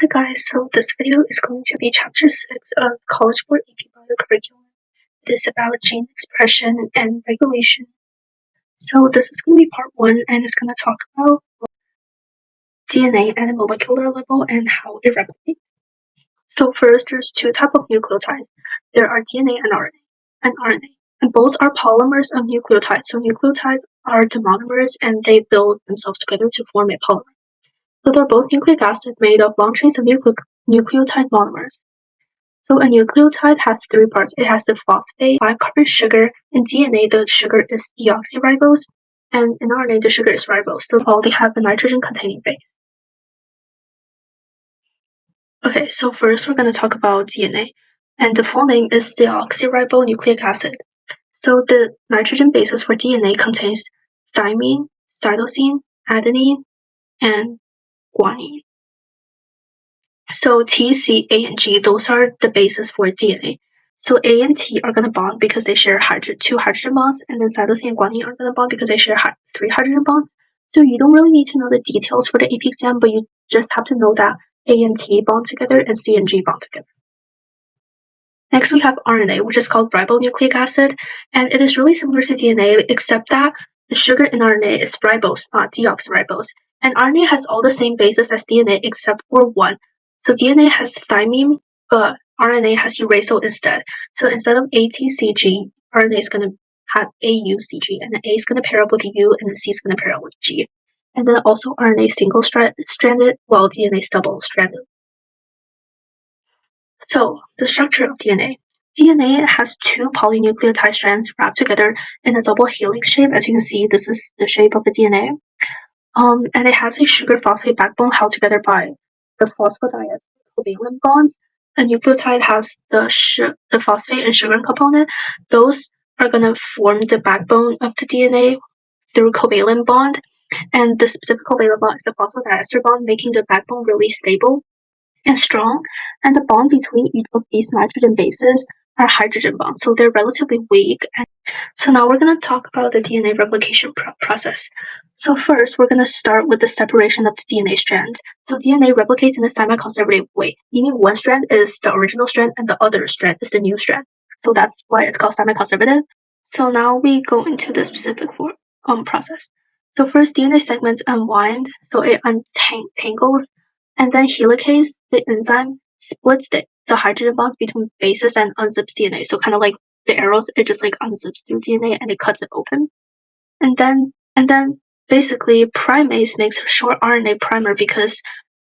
Hi guys, so this video is going to be chapter 6 of College Board AP Bio curriculum. It is about gene expression and regulation. So this is going to be part 1 and it's going to talk about DNA at a molecular level and how it replicates. So first, there's two types of nucleotides. There are DNA and RNA. And both are polymers of nucleotides. So nucleotides are the monomers and they build themselves together to form a polymer. So they're both nucleic acid made of long chains of nucleotide monomers. So a nucleotide has three parts. It has the phosphate, 5-carbon sugar. In DNA, the sugar is deoxyribose, and in RNA, the sugar is ribose. So all they have a nitrogen-containing base. Okay, so first we're going to talk about DNA, and the full name is deoxyribonucleic acid. So the nitrogen bases for DNA contains thymine, cytosine, adenine, and guanine. So T, C, A, and G, those are the bases for DNA. So A and T are going to bond because they share two hydrogen bonds, and then cytosine and guanine are going to bond because they share three hydrogen bonds. So you don't really need to know the details for the AP exam, but you just have to know that A and T bond together and C and G bond together. Next, we have RNA, which is called ribonucleic acid, and it is really similar to DNA, except that the sugar in RNA is ribose, not deoxyribose. And RNA has all the same bases as DNA except for one. So DNA has thymine, but RNA has uracil instead. So instead of ATCG, RNA is going to have AUCG, and the A is going to pair up with U, and the C is going to pair up with G. And then also RNA is single-stranded, while DNA is double-stranded. So the structure of DNA. DNA has two polynucleotide strands wrapped together in a double helix shape. As you can see, this is the shape of the DNA. And it has a sugar phosphate backbone held together by the phosphodiester covalent bonds. A nucleotide has the phosphate and sugar component. Those are going to form the backbone of the DNA through covalent bond. And the specific covalent bond is the phosphodiester bond, making the backbone really stable and strong. And the bond between each of these nitrogen bases are hydrogen bonds, so they're relatively weak. So now we're going to talk about the DNA replication process. So first, we're going to start with the separation of the DNA strands. So DNA replicates in a semi-conservative way, meaning one strand is the original strand and the other strand is the new strand. So that's why it's called semi-conservative. So now we go into the specific process. So first, DNA segments unwind, so it untangles, and then helicase, the enzyme, splits the hydrogen bonds between bases and unzips DNA. So kind of like the arrows, it just like unzips through DNA and it cuts it open. And then basically primase makes a short RNA primer because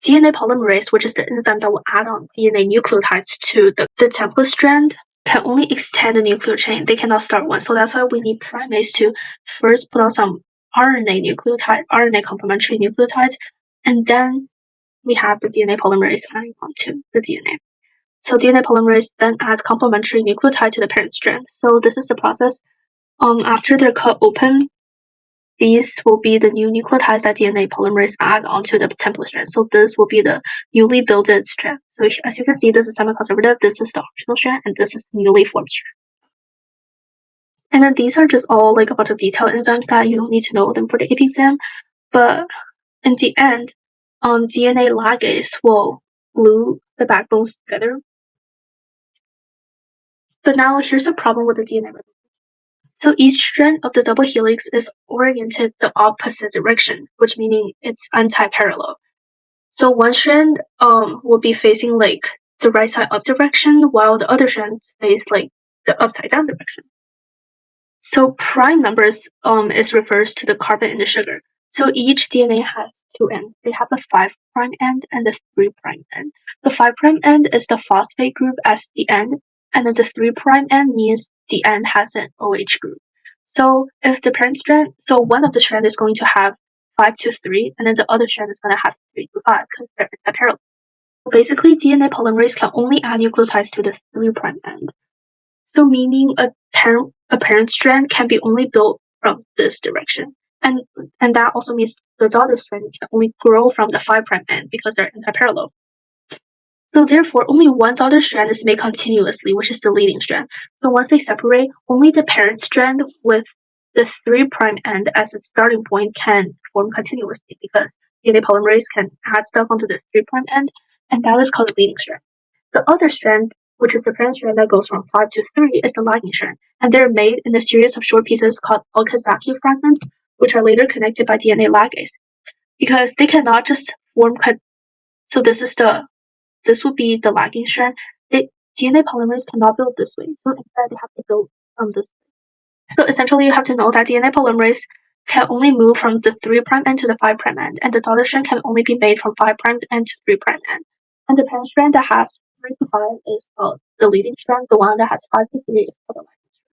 DNA polymerase, which is the enzyme that will add on DNA nucleotides to the template strand, can only extend the nuclear chain. They cannot start one. So that's why we need primase to first put on some RNA complementary nucleotides, and then we have the DNA polymerase adding onto the DNA. So DNA polymerase then adds complementary nucleotide to the parent strand. So this is the process. After they're cut open, these will be the new nucleotides that DNA polymerase adds onto the template strand. So this will be the newly built strand. So as you can see, this is semi-conservative, this is the original strand, and this is the newly formed strand. And then these are just all like a bunch of detailed enzymes that you don't need to know them for the AP exam. But in the end, DNA ligase will glue the backbones together. But now here's a problem with the DNA replication. So each strand of the double helix is oriented the opposite direction, which meaning it's anti-parallel. So one strand will be facing like the right side up direction, while the other strand face like the upside down direction. So prime numbers is refers to the carbon in the sugar. So each DNA has two ends. They have the 5' end and the 3' end. The 5' end is the phosphate group as the end, and then the 3' end means the end has an OH group. So if the parent strand, so one of the strand is going to have 5 to 3, and then the other strand is going to have 3 to 5 because they're parallel. So basically, DNA polymerase can only add nucleotides to the 3' end. So meaning a parent strand can be only built from this direction. And that also means the daughter strand can only grow from the 5' end because they're anti-parallel. So therefore, only one daughter strand is made continuously, which is the leading strand. So once they separate, only the parent strand with the 3' end as its starting point can form continuously because DNA polymerase can add stuff onto the 3' end, and that is called the leading strand. The other strand, which is the parent strand that goes from 5 to 3, is the lagging strand, and they're made in a series of short pieces called Okazaki fragments, which are later connected by DNA ligase. Because they cannot just form so this would be the lagging strand. DNA polymerase cannot build this way, so instead they have to build this way. So essentially, you have to know that DNA polymerase can only move from the 3' end to the 5' end, and the daughter strand can only be made from 5' end to 3' end. And the parent strand that has 3 to 5 is called the leading strand. The one that has 5 to 3 is called the